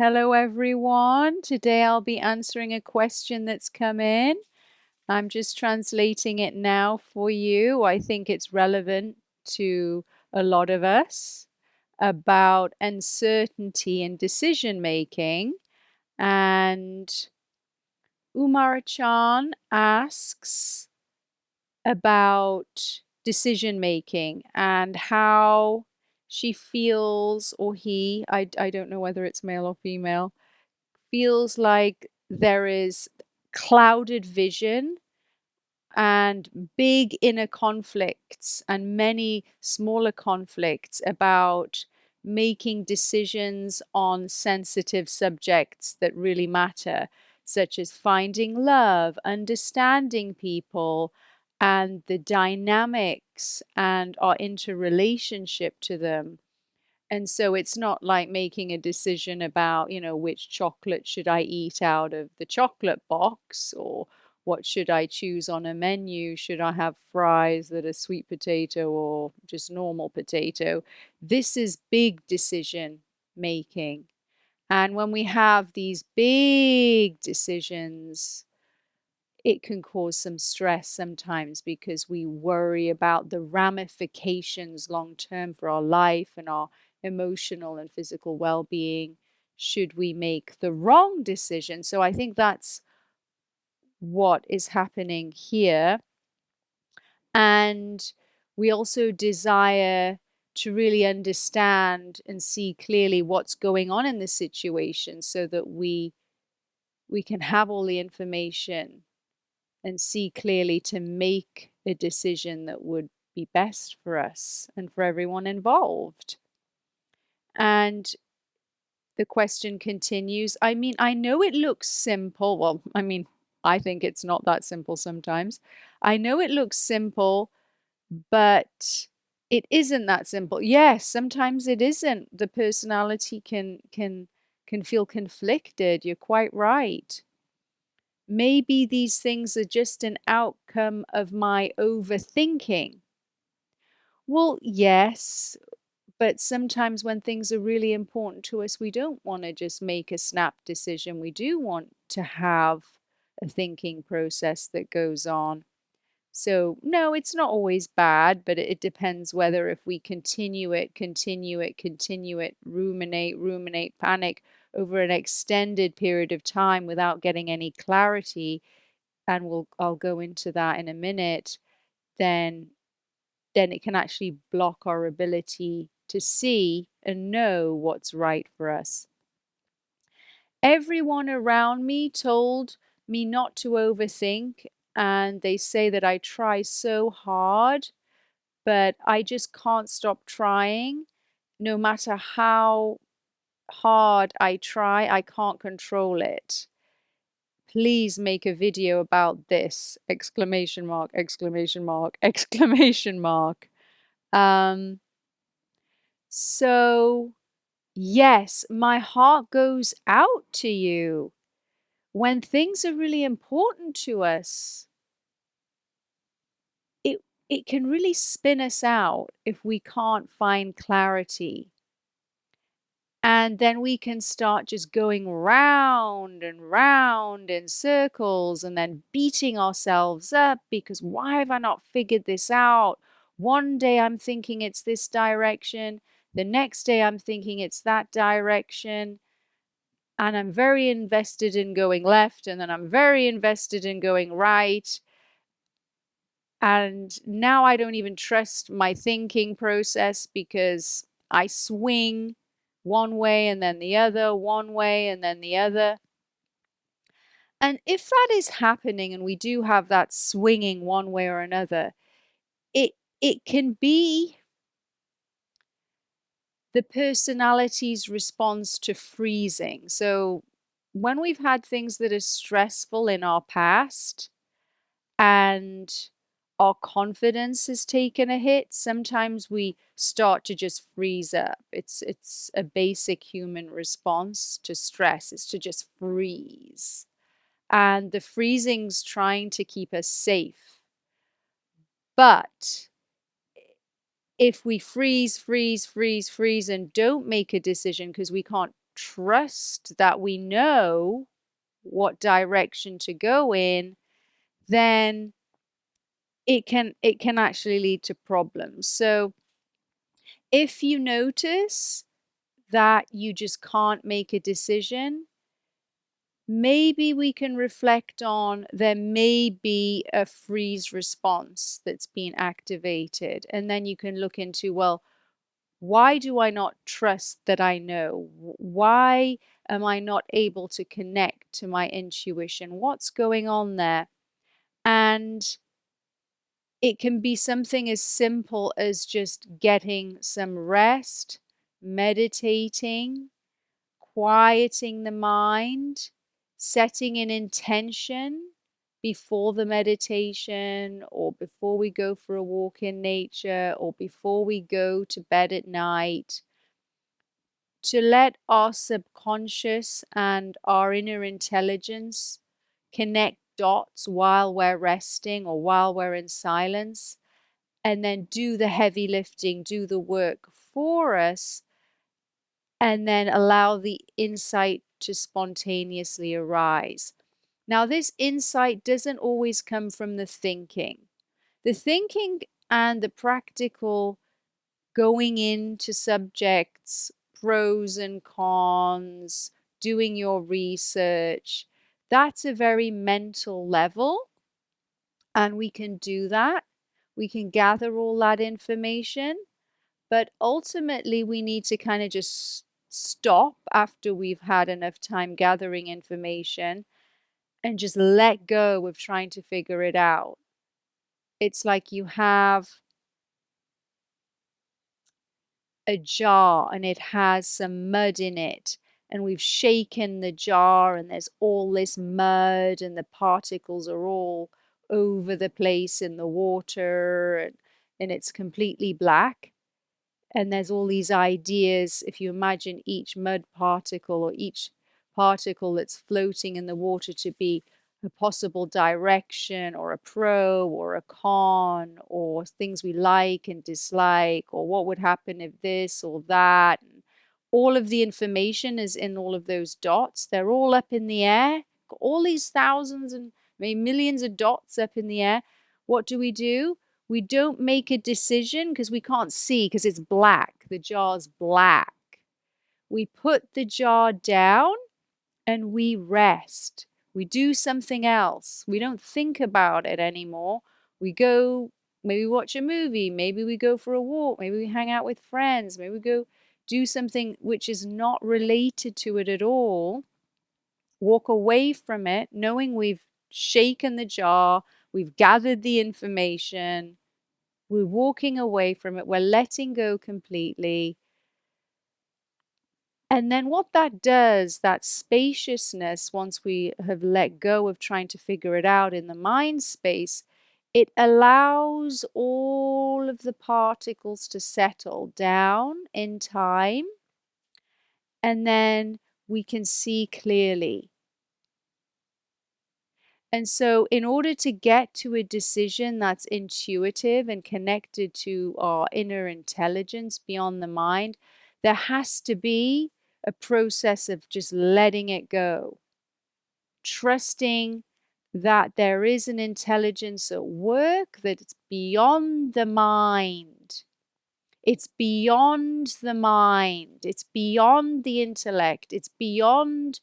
Hello, everyone. Today I'll be answering a question that's come in. I'm just translating it now for you. I think it's relevant to a lot of us about uncertainty in decision making. And Umar-chan asks about decision making and how she feels, or he, I don't know whether it's male or female, feels like there is clouded vision and big inner conflicts and many smaller conflicts about making decisions on sensitive subjects that really matter, such as finding love, understanding people, and the dynamics and our interrelationship to them. And so it's not like making a decision about, which chocolate should I eat out of the chocolate box, or what should I choose on a menu? Should I have fries that are sweet potato or just normal potato? This is big decision making. And when we have these big decisions, it can cause some stress sometimes because we worry about the ramifications long term for our life and our emotional and physical well-being should we make the wrong decision. So I think that's what is happening here. And we also desire to really understand and see clearly what's going on in the situation so that we can have all the information and see clearly to make a decision that would be best for us and for everyone involved. And the question continues, I know it looks simple. Well, I think it's not that simple sometimes. I know it looks simple, but it isn't that simple. Yes, sometimes it isn't. The personality can feel conflicted. You're quite right. Maybe these things are just an outcome of my overthinking. Well, yes, but sometimes when things are really important to us, we don't want to just make a snap decision. We do want to have a thinking process that goes on. So, no, it's not always bad, but it depends whether if we continue it, ruminate, panic over an extended period of time without getting any clarity, and I'll go into that in a minute, then it can actually block our ability to see and know what's right for us. Everyone around me told me not to overthink, and they say that I try so hard, but I just can't stop trying. No matter how hard I try, I can't control it. Please make a video about this! Exclamation mark, exclamation mark, exclamation mark. So yes, my heart goes out to you. When things are really important to us, it can really spin us out if we can't find clarity. And then we can start just going round and round in circles and then beating ourselves up because why have I not figured this out? One day I'm thinking it's this direction, the next day I'm thinking it's that direction, and I'm very invested in going left, and then I'm very invested in going right. And now I don't even trust my thinking process because I swing one way and then the other, one way and then the other. And if that is happening and we do have that swinging one way or another, it can be the personality's response to freezing. So when we've had things that are stressful in our past and our confidence has taken a hit, sometimes we start to just freeze up. It's a basic human response to stress, is to just freeze. And the freezing's trying to keep us safe. But if we freeze and don't make a decision because we can't trust that we know what direction to go in, then it can actually lead to problems. So if you notice that you just can't make a decision, maybe we can reflect on there may be a freeze response that's been activated. And then you can look into, well, why do I not trust that I know? Why am I not able to connect to my intuition? What's going on there? And it can be something as simple as just getting some rest, meditating, quieting the mind, setting an intention before the meditation or before we go for a walk in nature or before we go to bed at night, to let our subconscious and our inner intelligence connect dots while we're resting or while we're in silence, and then do the heavy lifting, do the work for us, and then allow the insight to spontaneously arise. Now, this insight doesn't always come from the thinking. The thinking and the practical going into subjects, pros and cons, doing your research, that's a very mental level, and we can do that. We can gather all that information, but ultimately we need to kind of just stop after we've had enough time gathering information and just let go of trying to figure it out. It's like you have a jar and it has some mud in it, and we've shaken the jar and there's all this mud and the particles are all over the place in the water, and it's completely black. And there's all these ideas. If you imagine each mud particle or each particle that's floating in the water to be a possible direction or a pro or a con, or things we like and dislike, or what would happen if this or that. And all of the information is in all of those dots. They're all up in the air. All these thousands and maybe millions of dots up in the air. What do? We don't make a decision because we can't see, because it's black. The jar's black. We put the jar down and we rest. We do something else. We don't think about it anymore. We go, maybe watch a movie, maybe we go for a walk, maybe we hang out with friends, maybe we go do something which is not related to it at all. Walk away from it, knowing we've shaken the jar, we've gathered the information, we're walking away from it, we're letting go completely. And then what that does, that spaciousness, once we have let go of trying to figure it out in the mind space, it allows all of the particles to settle down in time, and then we can see clearly. And so, in order to get to a decision that's intuitive and connected to our inner intelligence beyond the mind, there has to be a process of just letting it go, trusting that there is an intelligence at work that's beyond the mind. It's beyond the mind. It's beyond the intellect. It's beyond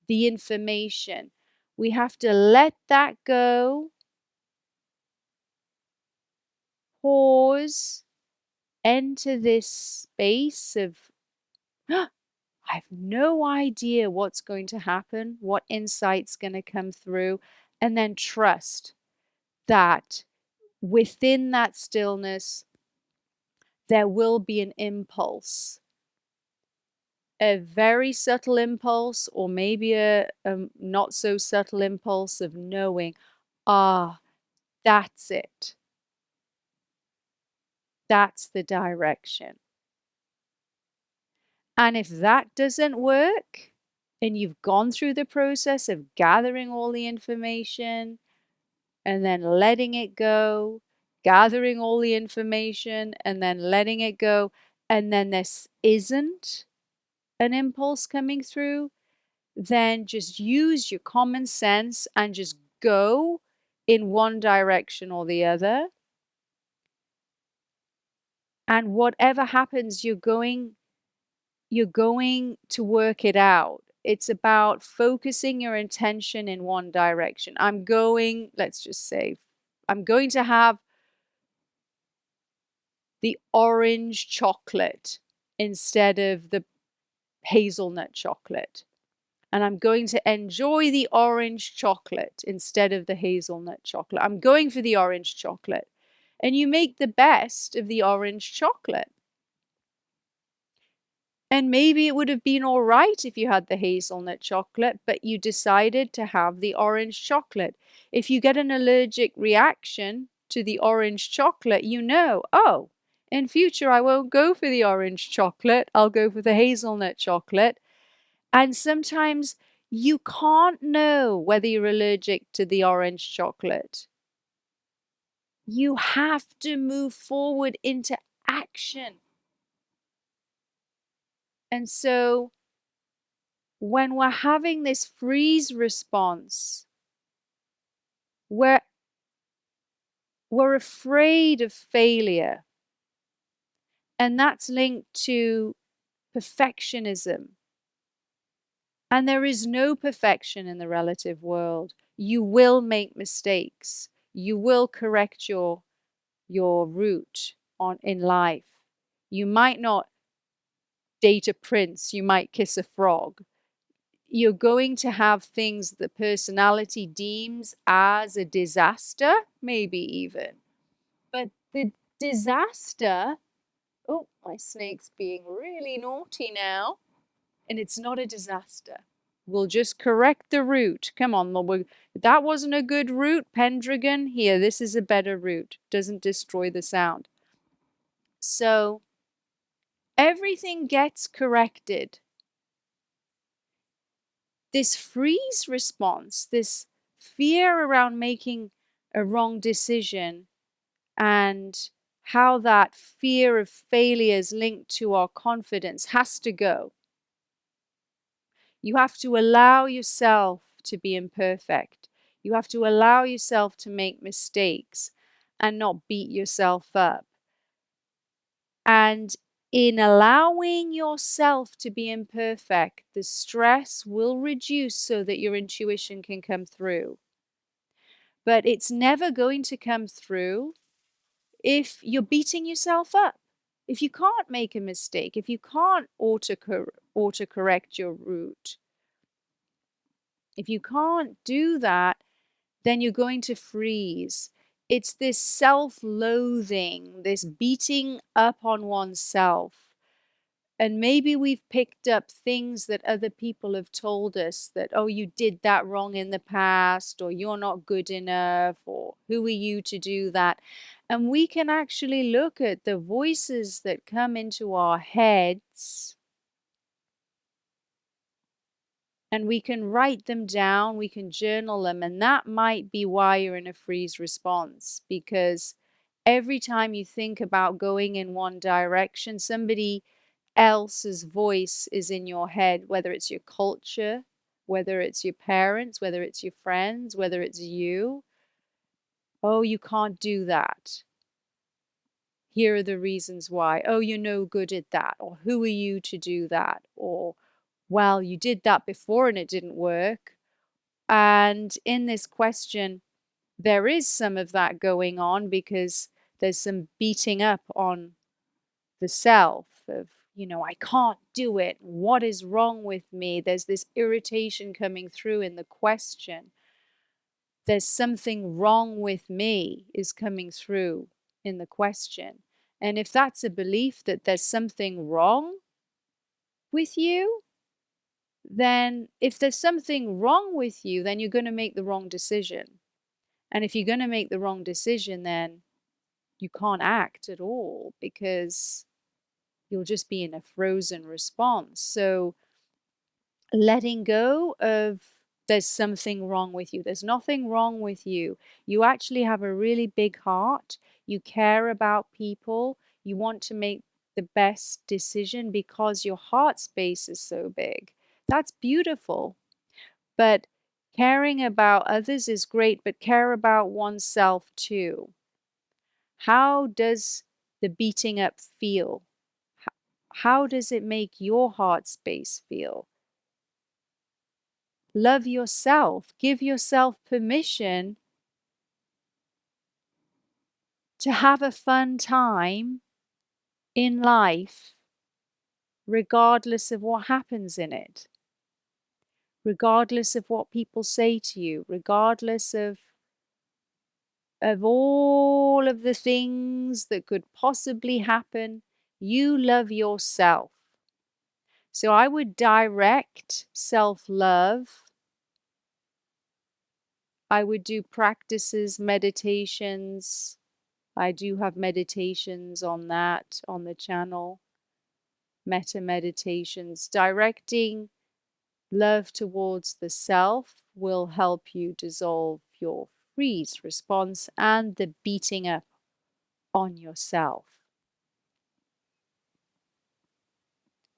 the information. We have to let that go, pause, enter this space of, I have no idea what's going to happen, what insight's going to come through, and then trust that within that stillness, there will be an impulse, a very subtle impulse, or maybe a not so subtle impulse of knowing, ah, that's it. That's the direction. And if that doesn't work, and you've gone through the process of gathering all the information and then letting it go, gathering all the information and then letting it go, and then this isn't, an impulse coming through, then just use your common sense and just go in one direction or the other. And whatever happens, you're going to work it out. It's about focusing your intention in one direction. Let's just say, I'm going to have the orange chocolate instead of the hazelnut chocolate. And I'm going to enjoy the orange chocolate instead of the hazelnut chocolate. I'm going for the orange chocolate. And you make the best of the orange chocolate. And maybe it would have been all right if you had the hazelnut chocolate, but you decided to have the orange chocolate. If you get an allergic reaction to the orange chocolate, you know, oh, in future I won't go for the orange chocolate, I'll go for the hazelnut chocolate. And sometimes you can't know whether you're allergic to the orange chocolate. You have to move forward into action. And so when we're having this freeze response, we're afraid of failure. And that's linked to perfectionism. And there is no perfection in the relative world. You will make mistakes. You will correct your route in life. You might not date a prince, you might kiss a frog. You're going to have things the personality deems as a disaster, maybe even. But the disaster, oh, my snake's being really naughty now, and it's not a disaster. We'll just correct the route. Come on, that wasn't a good route, Pendragon. Here, this is a better route. Doesn't destroy the sound. So everything gets corrected. This freeze response, this fear around making a wrong decision, and how that fear of failure is linked to our confidence has to go. You have to allow yourself to be imperfect. You have to allow yourself to make mistakes and not beat yourself up. And in allowing yourself to be imperfect, the stress will reduce so that your intuition can come through. But it's never going to come through if you're beating yourself up. If you can't make a mistake, if you can't autocorrect your route, if you can't do that, then you're going to freeze. It's this self-loathing, this beating up on oneself. And maybe we've picked up things that other people have told us that, oh, you did that wrong in the past, or you're not good enough, or who are you to do that? And we can actually look at the voices that come into our heads, and we can write them down, we can journal them, and that might be why you're in a freeze response, because every time you think about going in one direction, somebody else's voice is in your head, whether it's your culture, whether it's your parents, whether it's your friends, whether it's you. Oh, you can't do that. Here are the reasons why. Oh, you're no good at that. Or who are you to do that? Or, well, you did that before and it didn't work. And in this question, there is some of that going on because there's some beating up on the self of, I can't do it. What is wrong with me? There's this irritation coming through in the question. There's something wrong with me is coming through in the question. And if that's a belief that there's something wrong with you, then if there's something wrong with you, then you're going to make the wrong decision. And if you're going to make the wrong decision, then you can't act at all because you'll just be in a frozen response. So letting go of there's something wrong with you. There's nothing wrong with you. You actually have a really big heart. You care about people. You want to make the best decision because your heart space is so big. That's beautiful. But caring about others is great, but care about oneself too. How does the beating up feel? How does it make your heart space feel? Love yourself. Give yourself permission to have a fun time in life, regardless of what happens in it, regardless of what people say to you, regardless of all of the things that could possibly happen. You love yourself. So I would direct self-love. I would do practices, meditations. I do have meditations on that on the channel, metta meditations. Directing love towards the self will help you dissolve your freeze response and the beating up on yourself.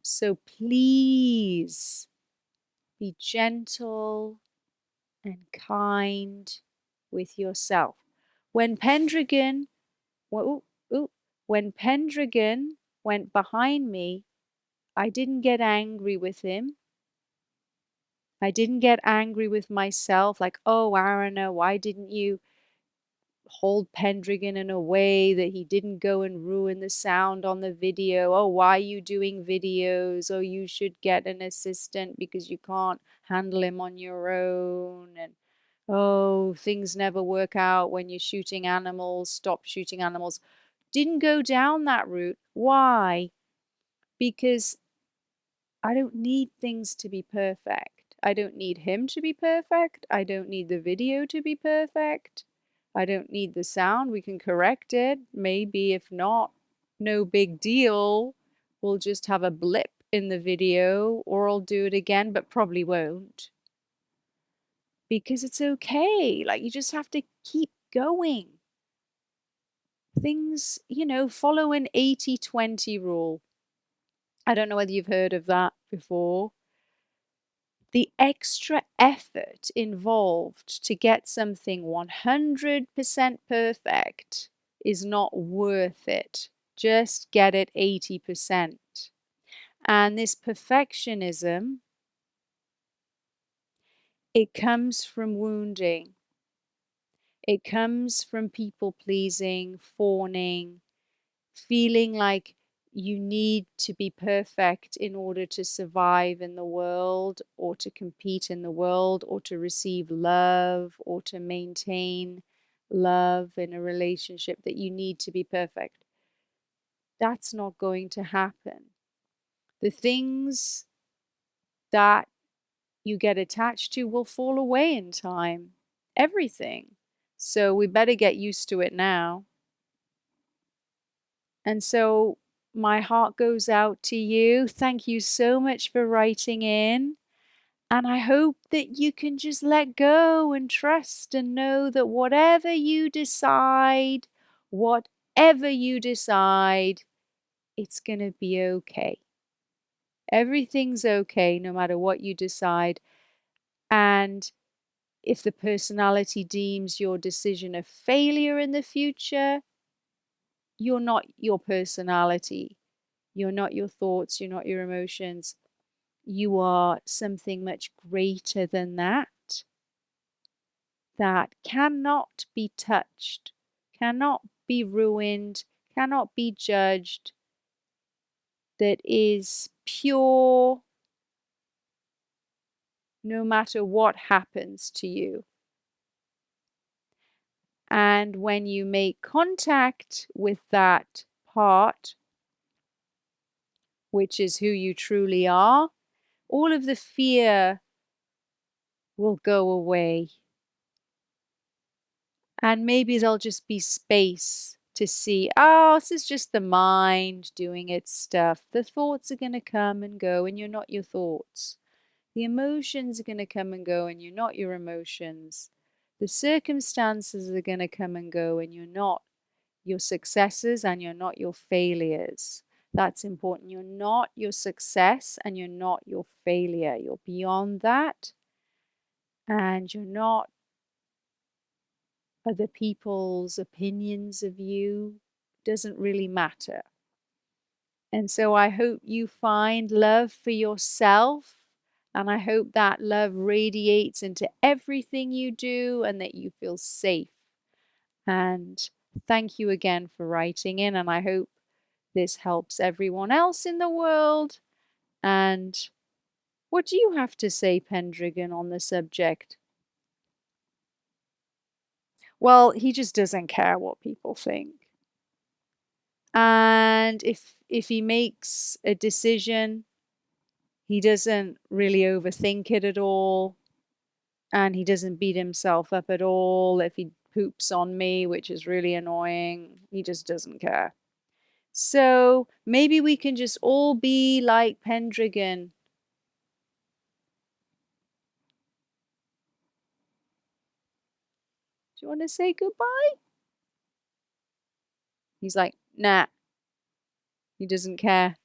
So please be gentle and kind with yourself. When Pendragon, ooh, ooh, when Pendragon went behind me, I didn't get angry with him. I didn't get angry with myself, like, oh, Aruna, why didn't you hold Pendragon in a way that he didn't go and ruin the sound on the video? Oh, why are you doing videos? Oh, you should get an assistant because you can't handle him on your own. And oh, things never work out when you're shooting animals. Stop shooting animals. Didn't go down that route. Why? Because I don't need things to be perfect. I don't need him to be perfect. I don't need the video to be perfect. I don't need the sound. We can correct it. Maybe if not, no big deal. We'll just have a blip in the video or I'll do it again, but probably won't. Because it's okay. Like you just have to keep going. Things, follow an 80-20 rule. I don't know whether you've heard of that before. The extra effort involved to get something 100% perfect is not worth it. Just get it 80%. And this perfectionism, it comes from wounding. It comes from people pleasing, fawning, feeling like you need to be perfect in order to survive in the world or to compete in the world or to receive love or to maintain love in a relationship, that you need to be perfect. That's not going to happen. The things that you get attached to will fall away in time. Everything. So we better get used to it now. And so my heart goes out to you. Thank you so much for writing in. And I hope that you can just let go and trust and know that whatever you decide, it's going to be okay. Everything's okay no matter what you decide. And if the personality deems your decision a failure in the future, you're not your personality. You're not your thoughts. You're not your emotions. You are something much greater than that, that cannot be touched, cannot be ruined, cannot be judged, that is pure no matter what happens to you. And when you make contact with that part, which is who you truly are, all of the fear will go away. And maybe there'll just be space to see, oh, this is just the mind doing its stuff. The thoughts are going to come and go, and you're not your thoughts. The emotions are going to come and go, and you're not your emotions. The circumstances are going to come and go, and you're not your successes, and you're not your failures. That's important. You're not your success and you're not your failure. You're beyond that, and you're not other people's opinions of you. Doesn't really matter. And so I hope you find love for yourself. And I hope that love radiates into everything you do and that you feel safe. And thank you again for writing in. And I hope this helps everyone else in the world. And what do you have to say, Pendragon, on the subject? Well, he just doesn't care what people think. And if he makes a decision, he doesn't really overthink it at all. And he doesn't beat himself up at all if he poops on me, which is really annoying. He just doesn't care. So maybe we can just all be like Pendragon. Do you want to say goodbye? He's like, nah, he doesn't care.